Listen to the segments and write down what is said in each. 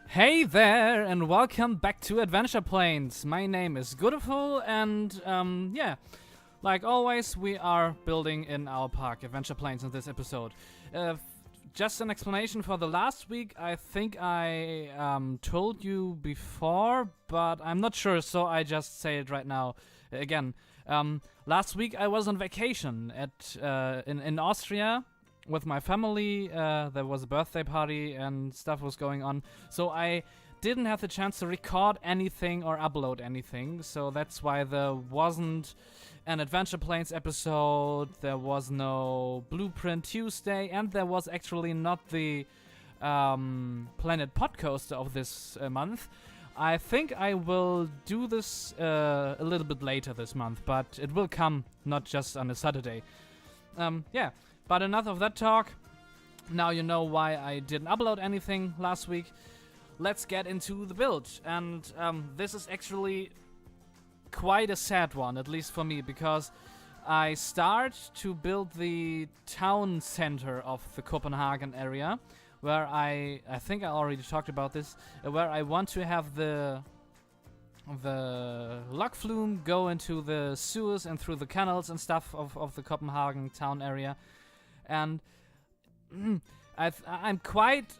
Hey there, and welcome back to Adventureplains. My name is Guddeful, and like always, we are building in our park, Adventureplains, in this episode. Just an explanation for the last week. I think I told you before, but I'm not sure, so I just say it right now again. Last week I was on vacation in Austria with my family. There was a birthday party and stuff was going on, so I didn't have the chance to record anything or upload anything, so that's why there wasn't an Adventureplains episode, there was no Blueprint Tuesday, and there was actually not the Planet Podcoaster of this month. I think I will do this a little bit later this month, but it will come not just on a Saturday. But enough of that talk. Now you know why I didn't upload anything last week. Let's get into the build. And this is actually quite a sad one, at least for me, because I start to build the town center of the Kopenhagen area, where I think I already talked about this, where I want to have the log flume go into the sewers and through the canals and stuff of the Copenhagen town area. And I'm quite,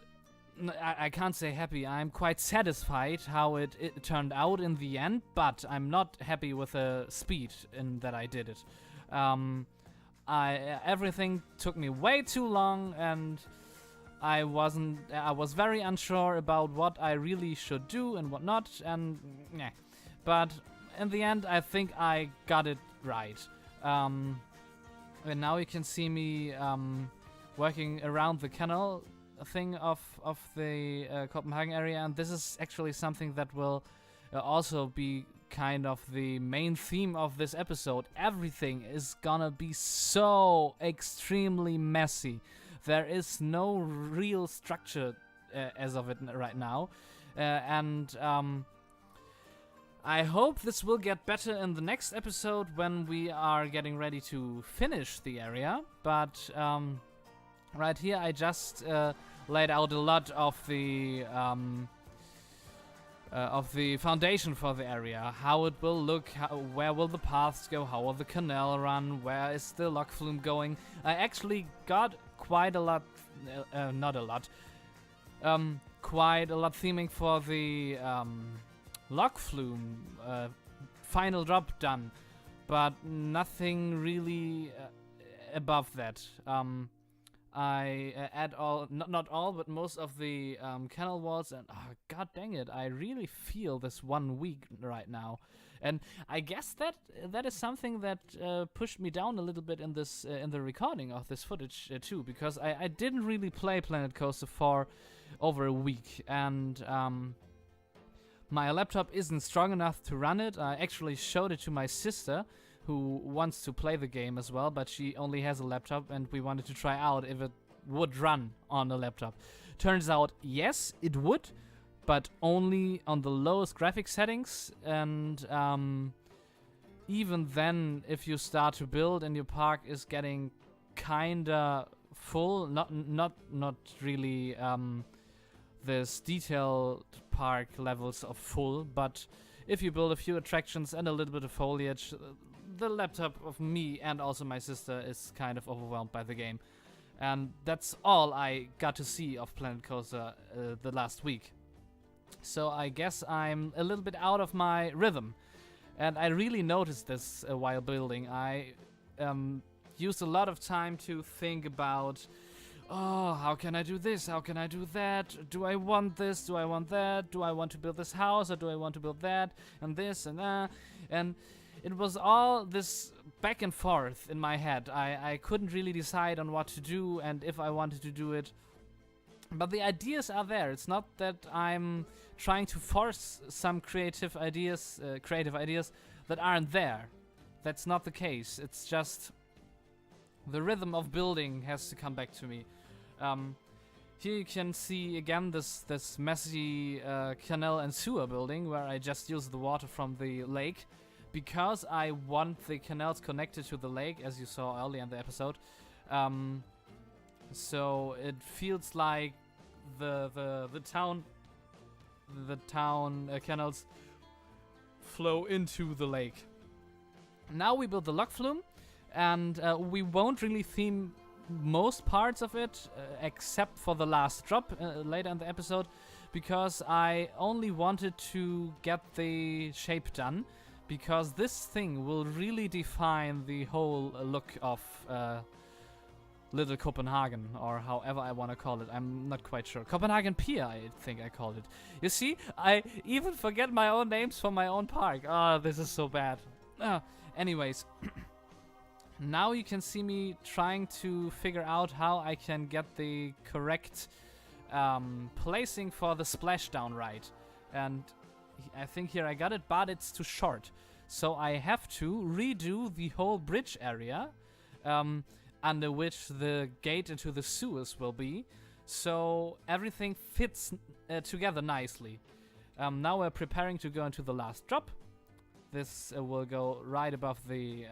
I can't say happy, I'm quite satisfied how it turned out in the end, but I'm not happy with the speed in that I did it. Everything took me way too long, and I was very unsure about what I really should do and what not, and yeah. But in the end, I think I got it right. And now you can see me working around the canal thing of the Copenhagen area, and this is actually something that will also be kind of the main theme of this episode. Everything is gonna be so extremely messy. There is no real structure as of it right now, and I hope this will get better in the next episode when we are getting ready to finish the area. But right here I just laid out a lot of the foundation for the area, how it will look, where will the paths go, how will the canal run, where is the log flume going. I actually got quite a lot, quite a lot theming for the log flume final drop done, but nothing really above that. I add all, not all, but most of the canal walls, and god dang it, I really feel this 1 week right now. And I guess that is something that pushed me down a little bit in this in the recording of this footage too, because I didn't really play Planet Coaster for over a week, and my laptop isn't strong enough to run it. I actually showed it to my sister, who wants to play the game as well, but she only has a laptop, and we wanted to try out if it would run on a laptop. Turns out, yes, it would, but only on the lowest graphic settings, and even then, if you start to build and your park is getting kinda full, not really this detailed park levels of full, but if you build a few attractions and a little bit of foliage, the laptop of me and also my sister is kind of overwhelmed by the game. And that's all I got to see of Planet Coaster the last week. So I guess I'm a little bit out of my rhythm. And I really noticed this while building. I used a lot of time to think about, oh, how can I do this? How can I do that? Do I want this? Do I want that? Do I want to build this house, or do I want to build that? And this and that. And it was all this back and forth in my head. I couldn't really decide on what to do and if I wanted to do it. But the ideas are there. It's not that I'm trying to force some creative ideas that aren't there. That's not the case. It's just the rhythm of building has to come back to me. Here you can see again this messy canal and sewer building where I just use the water from the lake, because I want the canals connected to the lake, as you saw earlier in the episode. So it feels like the town the town canals flow into the lake. Now we build the log flume, and we won't really theme most parts of it except for the last drop later in the episode, because I only wanted to get the shape done, because this thing will really define the whole look of Little Copenhagen, or however I want to call it. I'm not quite sure. Copenhagen Pier, I think I called it. You see, I even forget my own names for my own park. Ah, this is so bad. Anyways, now you can see me trying to figure out how I can get the correct placing for the splashdown ride. And I think here I got it, but it's too short. So I have to redo the whole bridge area under which the gate into the sewers will be, so everything fits together nicely. Now we're preparing to go into the last drop. This will go right above the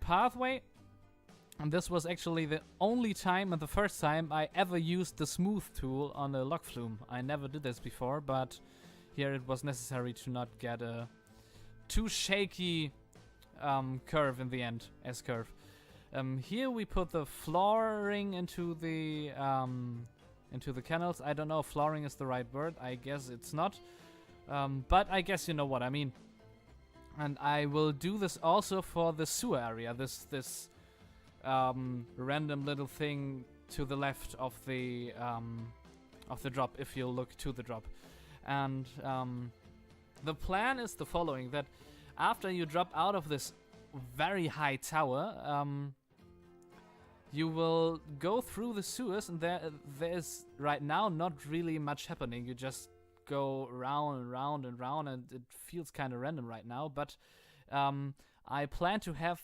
pathway. And this was actually the only time and the first time I ever used the smooth tool on a log flume. I never did this before, but here it was necessary to not get a too shaky curve in the end, S-curve. Here we put the flooring into the canals. I don't know if flooring is the right word. I guess it's not. But I guess you know what I mean. And I will do this also for the sewer area. This random little thing to the left of the drop, if you look to the drop. And the plan is the following: that after you drop out of this very high tower, you will go through the sewers, and there is right now not really much happening. You just go round and round and round, and it feels kind of random right now. But I plan to have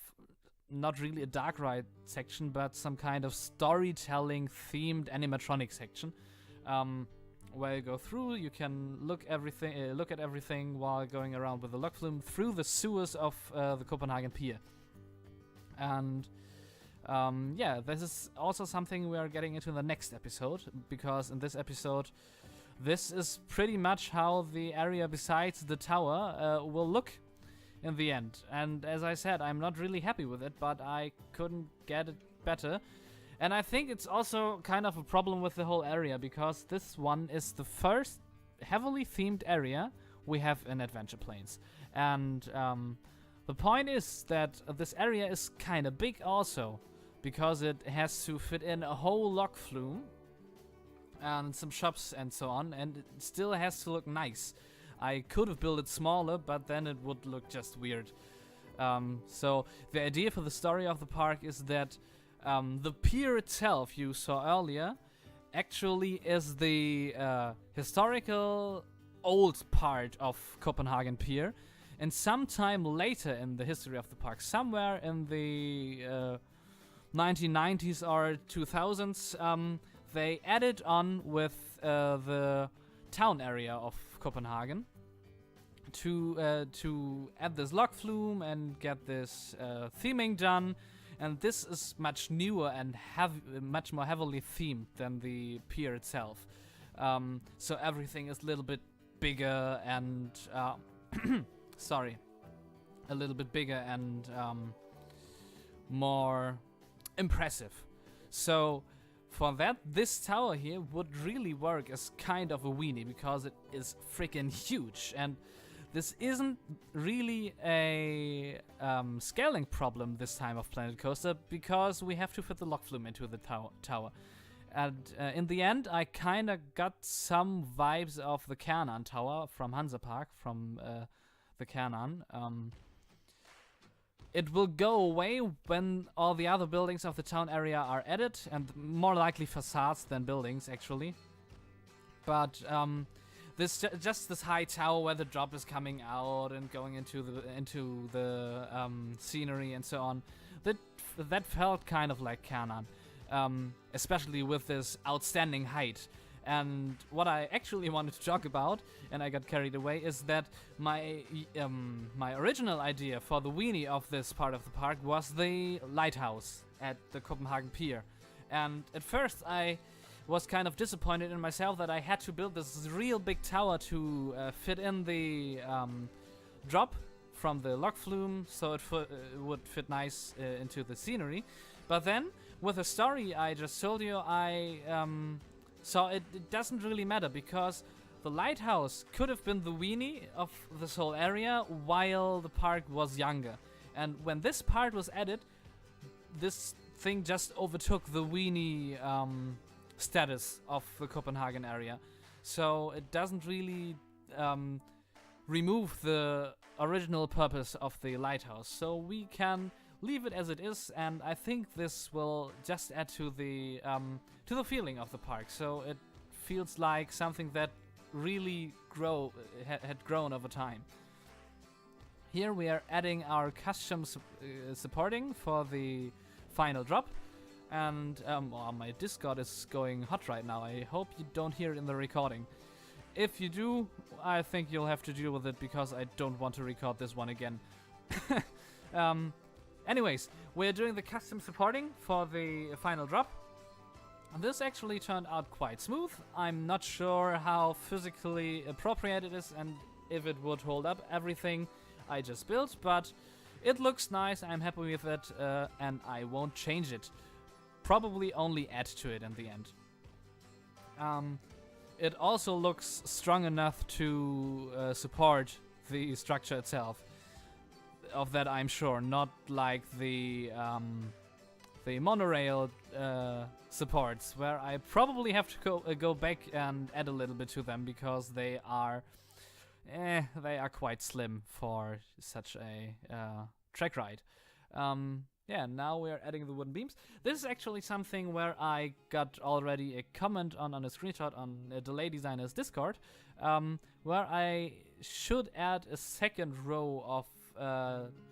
not really a dark ride section, but some kind of storytelling themed animatronic section, where you go through. You can look at everything while going around with the log flume through the sewers of the Kopenhagen Pier. And yeah, this is also something we are getting into the next episode, because in this episode, this is pretty much how the area besides the tower will look in the end. And as I said, I'm not really happy with it, but I couldn't get it better. And I think it's also kind of a problem with the whole area, because this one is the first heavily themed area we have in Adventureplains. And the point is that this area is kind of big also, because it has to fit in a whole log flume and some shops and so on, and it still has to look nice. I could have built it smaller, but then it would look just weird. So the idea for the story of the park is that the pier itself you saw earlier actually is the historical old part of Kopenhagen Pier, and sometime later in the history of the park, somewhere in the 1990s or 2000s, they added on with the town area of Copenhagen to add this log flume and get this theming done. And this is much newer and much more heavily themed than the pier itself. So everything is a little bit bigger and sorry, a little bit bigger and more impressive. So for that, this tower here would really work as kind of a weenie, because it is freaking huge. And this isn't really a scaling problem this time of Planet Coaster, because we have to fit the log flume into the tower. And in the end, I kind of got some vibes of the Kernan Tower from Hansa Park, from the Kernan. It will go away when all the other buildings of the town area are added, and more likely facades than buildings, actually. But just this high tower where the drop is coming out and going into the scenery and so on, that felt kind of like Kernan, especially with this outstanding height. And what I actually wanted to talk about, and I got carried away, is that my original idea for the weenie of this part of the park was the lighthouse at the Copenhagen Pier. And at first I was kind of disappointed in myself that I had to build this real big tower to fit in the drop from the log flume, so it would fit nice into the scenery. But then, with the story I just told you, I saw it doesn't really matter, because the lighthouse could have been the weenie of this whole area while the park was younger. And when this part was added, this thing just overtook the weenie status of the Copenhagen area. So it doesn't really remove the original purpose of the lighthouse. So we can leave it as it is, and I think this will just add to the feeling of the park. So it feels like something that really had grown over time. Here we are adding our custom supporting for the final drop, and well, my Discord is going hot right now. I hope you don't hear it in the recording. If you do, I think you'll have to deal with it, because I don't want to record this one again. Anyways, we're doing the custom supporting for the final drop. This actually turned out quite smooth. I'm not sure how physically appropriate it is and if it would hold up everything I just built, but it looks nice. I'm happy with it, and I won't change it. Probably only add to it in the end. It also looks strong enough to support the structure itself. Of that I'm sure, not like the monorail supports, where I probably have to go back and add a little bit to them, because they are quite slim for such a track ride. Yeah, now we're adding the wooden beams. This is actually something where I got already a comment on a screenshot on Delay Designer's Discord, where I should add a second row of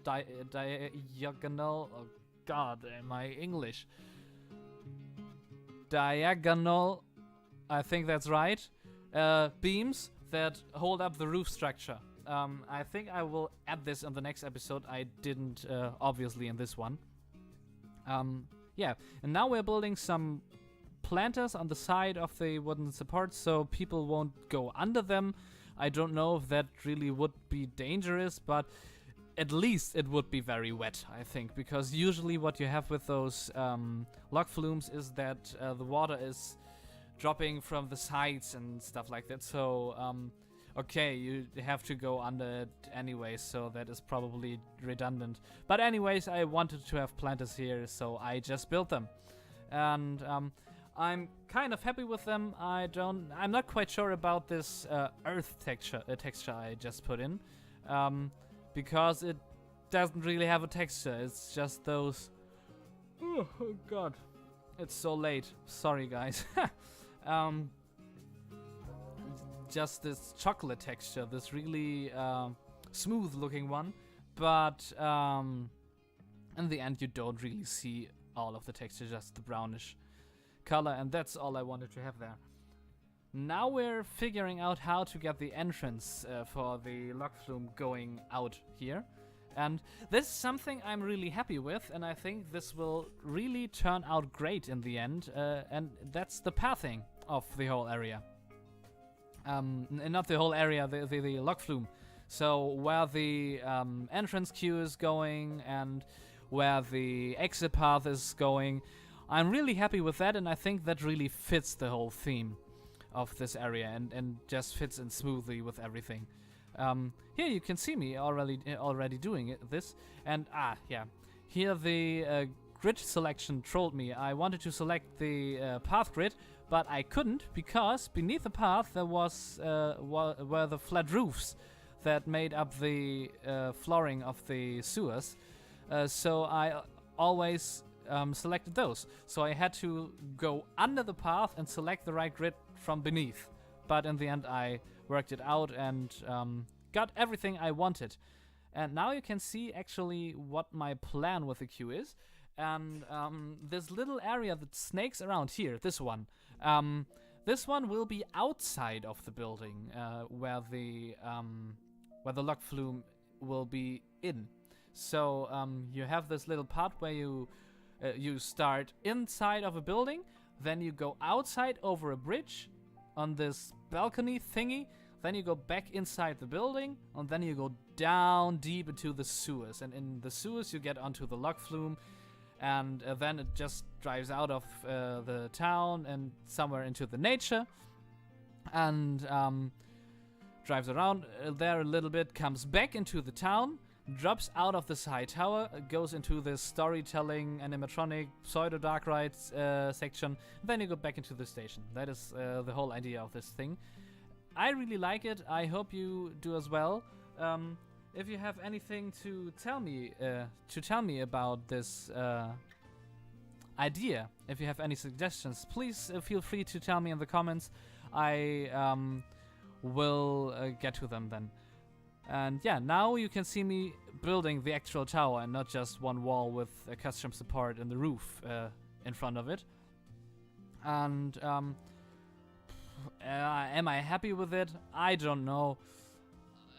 diagonal. Oh God, am I English? Diagonal, I think that's right. Beams that hold up the roof structure. I think I will add this in the next episode. I didn't, obviously, in this one. Yeah, and now we're building some planters on the side of the wooden supports, so people won't go under them. I don't know if that really would be dangerous, but at least it would be very wet, I think, because usually what you have with those log flumes is that the water is dropping from the sides and stuff like that. So, okay, you have to go under it anyway, so that is probably redundant. But anyways, I wanted to have planters here, so I just built them. And I'm kind of happy with them. I'm not quite sure about this earth texture I just put in. Because it doesn't really have a texture. It's just those... Oh God. It's so late. Sorry, guys. Just this chocolate texture. This really smooth looking one. But in the end, you don't really see all of the texture. Just the brownish color. And that's all I wanted to have there. Now we're figuring out how to get the entrance for the log flume going out here. And this is something I'm really happy with, and I think this will really turn out great in the end. And that's the pathing of the whole area. Not the whole area, the log flume. So where the entrance queue is going and where the exit path is going. I'm really happy with that, and I think that really fits the whole theme of this area and just fits in smoothly with everything. Here you can see me already doing this, and yeah, here the grid selection trolled me. I wanted to select the path grid, but I couldn't, because beneath the path there was were the flat roofs that made up the flooring of the sewers. So I always selected those. So I had to go under the path and select the right grid from beneath. But in the end I worked it out and got everything I wanted. And now you can see actually what my plan with the queue is. And this little area that snakes around here, this one will be outside of the building, where the log flume will be in. So you have this little part where you start inside of a building, then you go outside over a bridge on this balcony thingy, then you go back inside the building, and then you go down deep into the sewers. And in the sewers you get onto the log flume, and then it just drives out of the town and somewhere into the nature, and drives around there a little bit, comes back into the town, drops out of this high tower, goes into this storytelling, animatronic, pseudo-dark rides section, then you go back into the station. That is the whole idea of this thing. I really like it. I hope you do as well. If you have anything to tell me about this idea, if you have any suggestions, please feel free to tell me in the comments. I will get to them then. And yeah, now you can see me building the actual tower and not just one wall with a custom support in the roof in front of it. And am I happy with it? I don't know.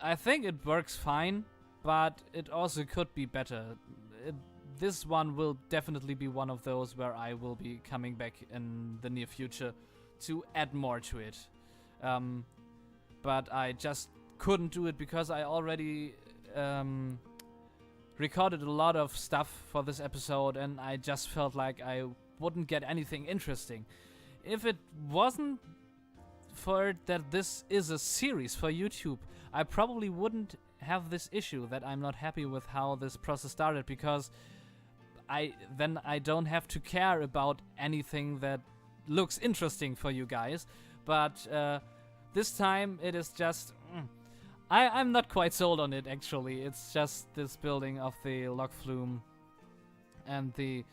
I think it works fine, but it also could be better. This one will definitely be one of those where I will be coming back in the near future to add more to it. But I just couldn't do it because I already recorded a lot of stuff for this episode, and I just felt like I wouldn't get anything interesting. If it wasn't for that this is a series for YouTube, I probably wouldn't have this issue that I'm not happy with how this process started, because I don't have to care about anything that looks interesting for you guys. But this time it is just I'm not quite sold on it, actually. It's just this building of the log flume and the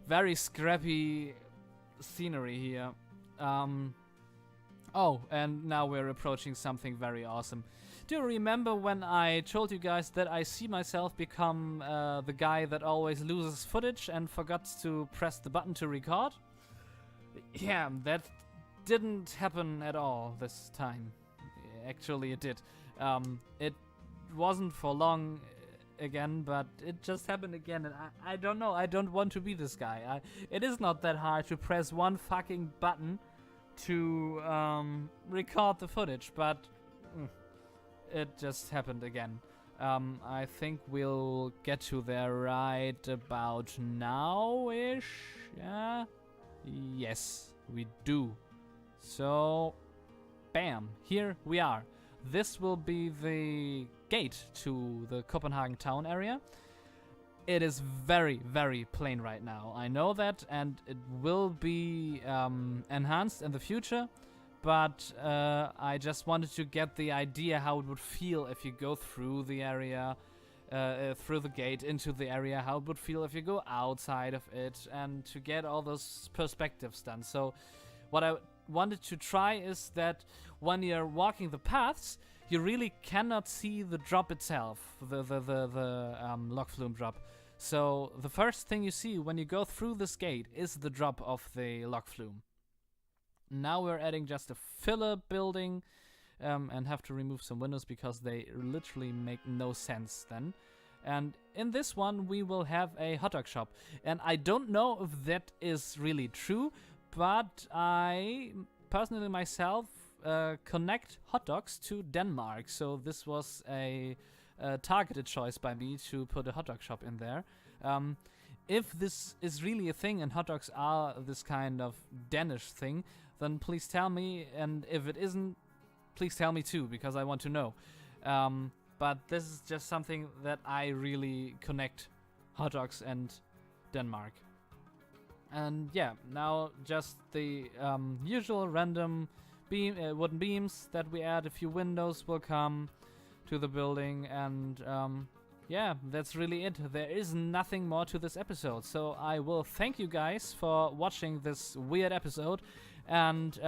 very scrappy scenery here. Oh, and now we're approaching something very awesome. Do you remember when I told you guys that I see myself become the guy that always loses footage and forgets to press the button to record? Yeah, that didn't happen at all this time. Actually, it did. It wasn't for long again, but it just happened again, and I don't know. I don't want to be this guy. It is not that hard to press one fucking button to record the footage, but it just happened again. I think we'll get to there right about now-ish. Yeah? Yes, we do. So, bam, here we are. This will be the gate to the Kopenhagen town area. It is very, very plain right now. I know that, and it will be enhanced in the future, but I just wanted to get the idea how it would feel if you go through the area, through the gate into the area, how it would feel if you go outside of it, and to get all those perspectives done. So what I wanted to try is that when you're walking the paths, you really cannot see the drop itself, the log flume drop. So the first thing you see when you go through this gate is the drop of the log flume. Now we're adding just a filler building and have to remove some windows because they literally make no sense then. And in this one we will have a hot dog shop. And I don't know if that is really true, but I personally myself connect hot dogs to Denmark. So this was a targeted choice by me to put a hot dog shop in there. If this is really a thing and hot dogs are this kind of Danish thing, then please tell me, and if it isn't, please tell me too, because I want to know. But this is just something that I really connect hot dogs and Denmark. And yeah, now just the usual random wooden beams that we add. A few windows will come to the building, and yeah, that's really it. There is nothing more to this episode, so I will thank you guys for watching this weird episode. And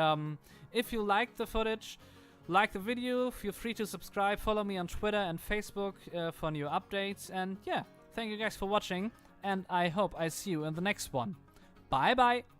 if you liked the footage, like the video, feel free to subscribe, follow me on Twitter and Facebook for new updates. And yeah, thank you guys for watching, and I hope I see you in the next one. Bye bye.